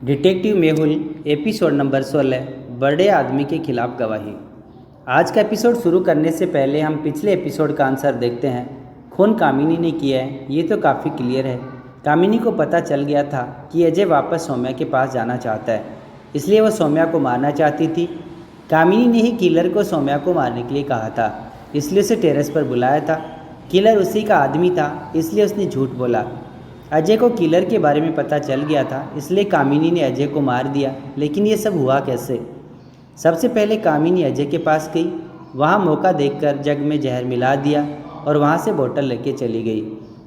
Detective Mehul episode number 16 बड़े आदमी के खिलाफ गवाही। आज का एपिसोड शुरू करने से पहले हम पिछले एपिसोड का आंसर देखते हैं। खून कामिनी ने किया है, ये तो काफ़ी क्लियर है। कामिनी को पता चल गया था कि अजय वापस सौम्या के पास जाना चाहता है, इसलिए वह सौम्या को मारना चाहती थी। कामिनी ने ही किलर को सौम्या को मारने के लिए कहा था, इसलिए उसे टेरेस पर बुलाया था। किलर उसी का आदमी था, इसलिए उसने झूठ बोला। अजय को किलर के बारे में पता चल गया था, इसलिए कामिनी ने अजय को मार दिया। लेकिन ये सब हुआ कैसे? सबसे पहले कामिनी अजय के पास गई, वहाँ मौका देखकर जग में जहर मिला दिया और वहाँ से बोतल लेके चली गई।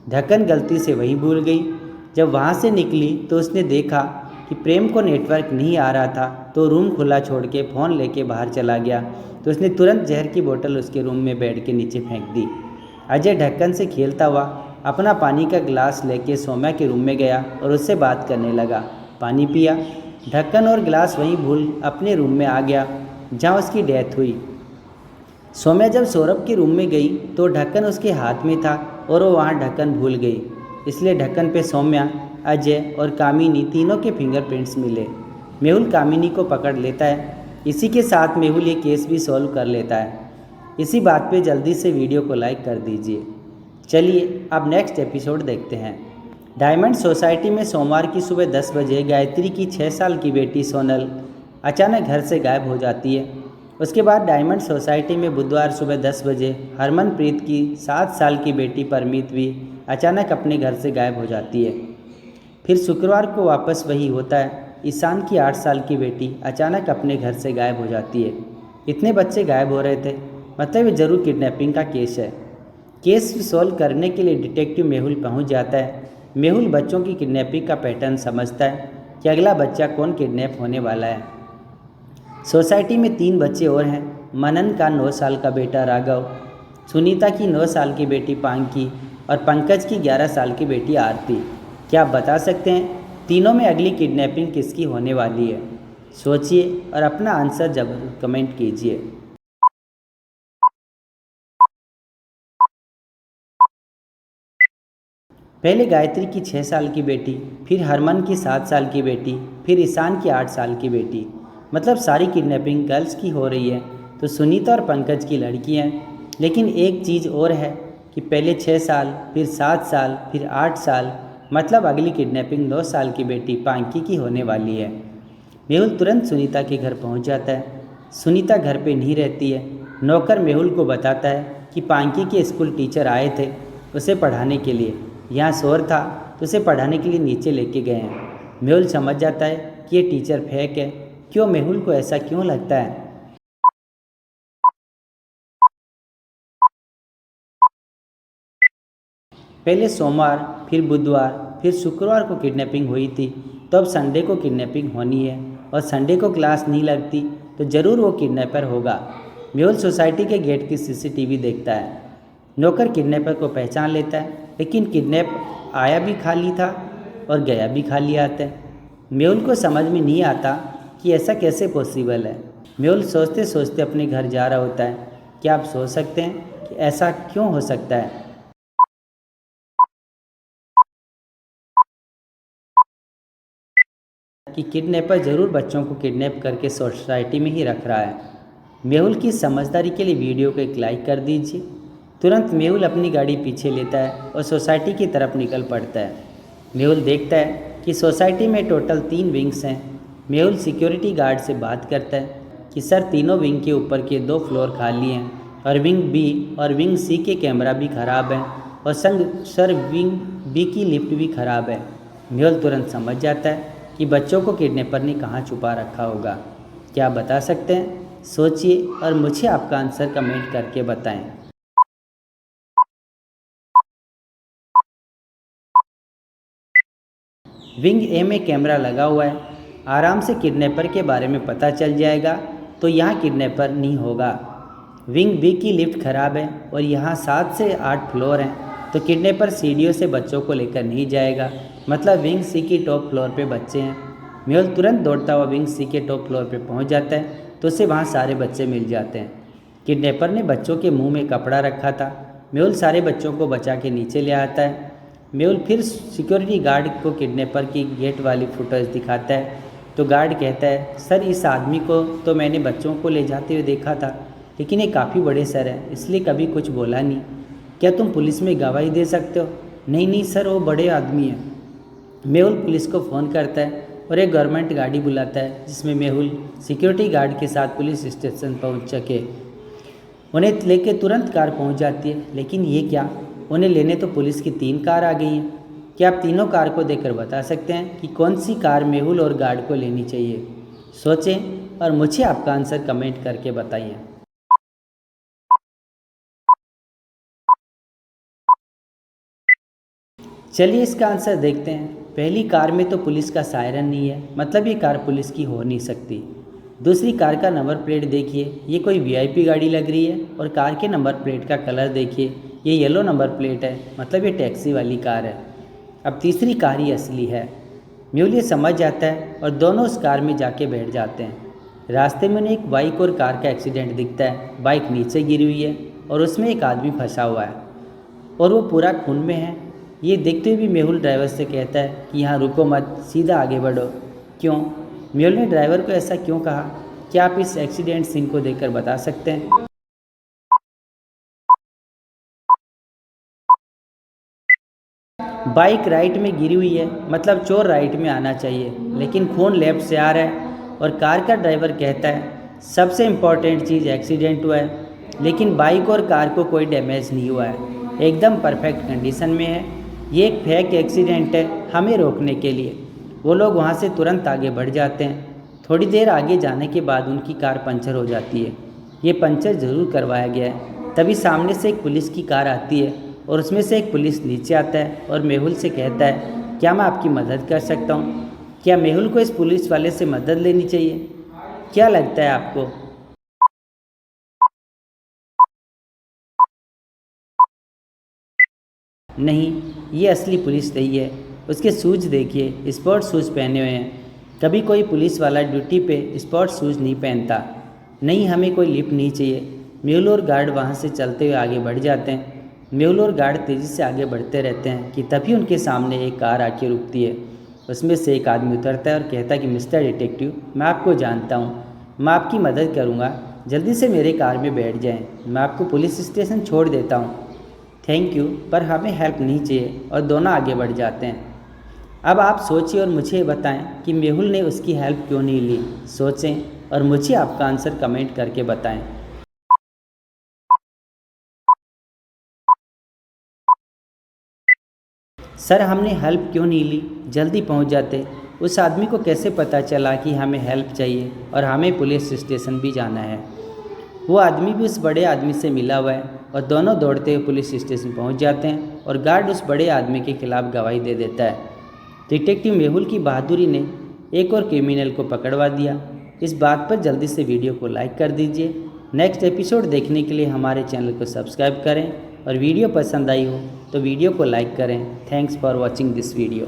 ढक्कन गलती से वहीं भूल गई। जब वहाँ से निकली तो उसने देखा कि प्रेम को नेटवर्क नहीं आ रहा था, तो रूम खुला छोड़ के फ़ोन लेके बाहर चला गया। तो उसने तुरंत जहर की बोतल उसके रूम में बेड के नीचे फेंक दी। अजय ढक्कन से खेलता हुआ अपना पानी का गिलास लेके सौम्या के रूम में गया और उससे बात करने लगा। पानी पिया। ढक्कन और गिलास वहीं भूल अपने रूम में आ गया जहाँ उसकी डेथ हुई। सौम्या जब सौरभ के रूम में गई तो ढक्कन उसके हाथ में था और वो वहाँ ढक्कन भूल गई, इसलिए ढक्कन पे सौम्या, अजय और कामिनी तीनों के फिंगरप्रिंट्स मिले। मेहुल कामिनी को पकड़ लेता है। इसी के साथ मेहुल ये केस भी सॉल्व कर लेता है। इसी बात पे जल्दी से वीडियो को लाइक कर दीजिए। चलिए अब नेक्स्ट एपिसोड देखते हैं। डायमंड सोसाइटी में सोमवार की सुबह 10 बजे गायत्री की 6 साल की बेटी सोनल अचानक घर से गायब हो जाती है। उसके बाद डायमंड सोसाइटी में बुधवार सुबह 10 बजे हरमनप्रीत की 7 साल की बेटी परमीत भी अचानक अपने घर से गायब हो जाती है। फिर शुक्रवार को वापस वही होता है। ईशान की 8 साल की बेटी अचानक अपने घर से गायब हो जाती है। इतने बच्चे गायब हो रहे थे, मतलब ये जरूर किडनैपिंग का केस है। केस सॉल्व करने के लिए डिटेक्टिव मेहुल पहुंच जाता है। मेहुल बच्चों की किडनैपिंग का पैटर्न समझता है कि अगला बच्चा कौन किडनैप होने वाला है। सोसाइटी में 3 बच्चे और हैं। मनन का 9 साल का बेटा राघव, सुनीता की 9 साल की बेटी पांकी और पंकज की 11 साल की बेटी आरती। क्या आप बता सकते हैं तीनों में अगली किडनैपिंग किसकी होने वाली है? सोचिए और अपना आंसर जरूर कमेंट कीजिए। पहले गायत्री की 6 साल की बेटी, फिर हरमन की 7 साल की बेटी, फिर ईशान की 8 साल की बेटी, मतलब सारी किडनैपिंग गर्ल्स की हो रही है। तो सुनीता और पंकज की लड़कियां हैं। लेकिन एक चीज़ और है कि पहले 6 साल, फिर 7 साल, फिर 8 साल, मतलब अगली किडनैपिंग 9 साल की बेटी पांकी की होने वाली है। मेहुल तुरंत सुनीता के घर पहुंच जाता है। सुनीता घर पे नहीं रहती है। नौकर मेहुल को बताता है कि पांकी के स्कूल टीचर आए थे उसे पढ़ाने के लिए। यहाँ शोर था तो उसे पढ़ाने के लिए नीचे लेके गए हैं। मेहुल समझ जाता है कि ये टीचर फेक है। क्यों मेहुल को ऐसा क्यों लगता है? पहले सोमवार, फिर बुधवार, फिर शुक्रवार को किडनैपिंग हुई थी, तो अब संडे को किडनैपिंग होनी है और संडे को क्लास नहीं लगती तो ज़रूर वो किडनैपर होगा। मेहुल सोसाइटी के गेट की सीसीटीवी देखता है। नौकर किडनैपर को पहचान लेता है, लेकिन किडनैप आया भी खाली था और गया भी खाली आता है। मेहुल को समझ में नहीं आता कि ऐसा कैसे पॉसिबल है। मेहुल सोचते सोचते अपने घर जा रहा होता है। क्या आप सोच सकते हैं कि ऐसा क्यों हो सकता है? कि किडनैपर ज़रूर बच्चों को किडनैप करके सोसाइटी में ही रख रहा है। मेहुल की समझदारी के लिए वीडियो को एक लाइक कर दीजिए। तुरंत मेहुल अपनी गाड़ी पीछे लेता है और सोसाइटी की तरफ निकल पड़ता है। मेहुल देखता है कि सोसाइटी में टोटल 3 विंग्स हैं। मेहुल सिक्योरिटी गार्ड से बात करता है कि सर, तीनों विंग के ऊपर के 2 फ्लोर खाली हैं और विंग बी और विंग सी के कैमरा भी ख़राब हैं और सर विंग बी की लिफ्ट भी ख़राब है। मेहुल तुरंत समझ जाता है कि बच्चों को किडनैपर ने कहाँ छुपा रखा होगा। क्या आप बता सकते हैं? सोचिए और मुझे आपका आंसर कमेंट करके बताएं। विंग ए में कैमरा लगा हुआ है, आराम से किडनैपर के बारे में पता चल जाएगा, तो यहाँ किडनैपर नहीं होगा। विंग बी की लिफ्ट खराब है और यहाँ 7 से 8 फ्लोर हैं, तो किडनैपर सीढ़ियों से बच्चों को लेकर नहीं जाएगा, मतलब विंग सी की टॉप फ्लोर पे बच्चे हैं। मेहुल तुरंत दौड़ता हुआ विंग सी के टॉप फ्लोर पे पहुँच जाता है, तो उसे वहाँ सारे बच्चे मिल जाते हैं। किडनैपर ने बच्चों के मुंह में कपड़ा रखा था। मेहुल सारे बच्चों को बचा के नीचे ले आता है। मेहुल फिर सिक्योरिटी गार्ड को किडनैपर की गेट वाली फुटेज दिखाता है तो गार्ड कहता है, सर इस आदमी को तो मैंने बच्चों को ले जाते हुए देखा था, लेकिन ये काफ़ी बड़े सर है, इसलिए कभी कुछ बोला नहीं। क्या तुम पुलिस में गवाही दे सकते हो? नहीं नहीं सर, वो बड़े आदमी हैं। मेहुल पुलिस को फ़ोन करता है और एक गवर्नमेंट गाड़ी बुलाता है जिसमें मेहुल सिक्योरिटी गार्ड के साथ पुलिस स्टेशन पहुंच सके। उन्हें लेके तुरंत कार पहुंच जाती है, लेकिन ये क्या, उन्हें लेने तो पुलिस की 3 कार आ गई हैं। क्या आप तीनों कार को देखकर बता सकते हैं कि कौन सी कार मेहुल और गार्ड को लेनी चाहिए? सोचें और मुझे आपका आंसर कमेंट करके बताइए। चलिए इसका आंसर देखते हैं। पहली कार में तो पुलिस का सायरन नहीं है, मतलब ये कार पुलिस की हो नहीं सकती। दूसरी कार का नंबर प्लेट देखिए, ये कोई वीआईपी गाड़ी लग रही है। और कार के नंबर प्लेट का कलर देखिए, ये येलो नंबर प्लेट है, मतलब ये टैक्सी वाली कार है। अब तीसरी कार ही असली है। मेहुल ये समझ जाता है और दोनों उस कार में जाके बैठ जाते हैं। रास्ते में उन्हें एक बाइक और कार का एक्सीडेंट दिखता है। बाइक नीचे गिरी हुई है और उसमें एक आदमी फंसा हुआ है और वो पूरा खून में है। ये देखते हुए भी मेहुल ड्राइवर से कहता है कि यहाँ रुको मत, सीधा आगे बढ़ो। क्यों? मेहुल ने ड्राइवर को ऐसा क्यों कहा? क्या आप इस एक्सीडेंट सीन को देखकर बता सकते हैं? बाइक राइट में गिरी हुई है, मतलब चोर राइट में आना चाहिए, लेकिन खून लेफ्ट से आ रहा है। और कार का ड्राइवर कहता है सबसे इम्पॉर्टेंट चीज़, एक्सीडेंट हुआ है लेकिन बाइक और कार को कोई डैमेज नहीं हुआ है, एकदम परफेक्ट कंडीशन में है। ये एक फेक एक्सीडेंट है हमें रोकने के लिए। वो लोग वहाँ से तुरंत आगे बढ़ जाते हैं। थोड़ी देर आगे जाने के बाद उनकी कार पंचर हो जाती है। ये पंचर ज़रूर करवाया गया है। तभी सामने से एक पुलिस की कार आती है और उसमें से एक पुलिस नीचे आता है और मेहुल से कहता है, क्या मैं आपकी मदद कर सकता हूँ? क्या मेहुल को इस पुलिस वाले से मदद लेनी चाहिए? क्या लगता है आपको? नहीं, ये असली पुलिस नहीं है। उसके शूज़ देखिए, स्पोर्ट शूज़ पहने हुए हैं। कभी कोई पुलिस वाला ड्यूटी पे स्पोर्ट शूज़ नहीं पहनता। नहीं, हमें कोई लिफ्ट नहीं चाहिए। मेहुल और गार्ड वहाँ से चलते हुए आगे बढ़ जाते हैं। मेहुल और गार्ड तेज़ी से आगे बढ़ते रहते हैं कि तभी उनके सामने एक कार आके रुकती है। उसमें से एक आदमी उतरता है और कहता है कि मिस्टर डिटेक्टिव, मैं आपको जानता हूँ, मैं आपकी मदद करूँगा, जल्दी से मेरे कार में बैठ जाएँ, मैं आपको पुलिस स्टेशन छोड़ देता हूँ। थैंक यू, पर हमें हेल्प नहीं चाहिए। और दोनों आगे बढ़ जाते हैं। अब आप सोचिए और मुझे बताएं कि मेहुल ने उसकी हेल्प क्यों नहीं ली। सोचें और मुझे आपका आंसर कमेंट करके बताएं। सर हमने हेल्प क्यों नहीं ली, जल्दी पहुंच जाते। उस आदमी को कैसे पता चला कि हमें हेल्प चाहिए और हमें पुलिस स्टेशन भी जाना है? वो आदमी भी उस बड़े आदमी से मिला हुआ है और दोनों दौड़ते हुए पुलिस स्टेशन पहुंच जाते हैं और गार्ड उस बड़े आदमी के खिलाफ गवाही दे देता है। डिटेक्टिव मेहुल की बहादुरी ने एक और क्रिमिनल को पकड़वा दिया। इस बात पर जल्दी से वीडियो को लाइक कर दीजिए। नेक्स्ट एपिसोड देखने के लिए हमारे चैनल को सब्सक्राइब करें और वीडियो पसंद आई हो तो वीडियो को लाइक करें। Thanks for watching this video.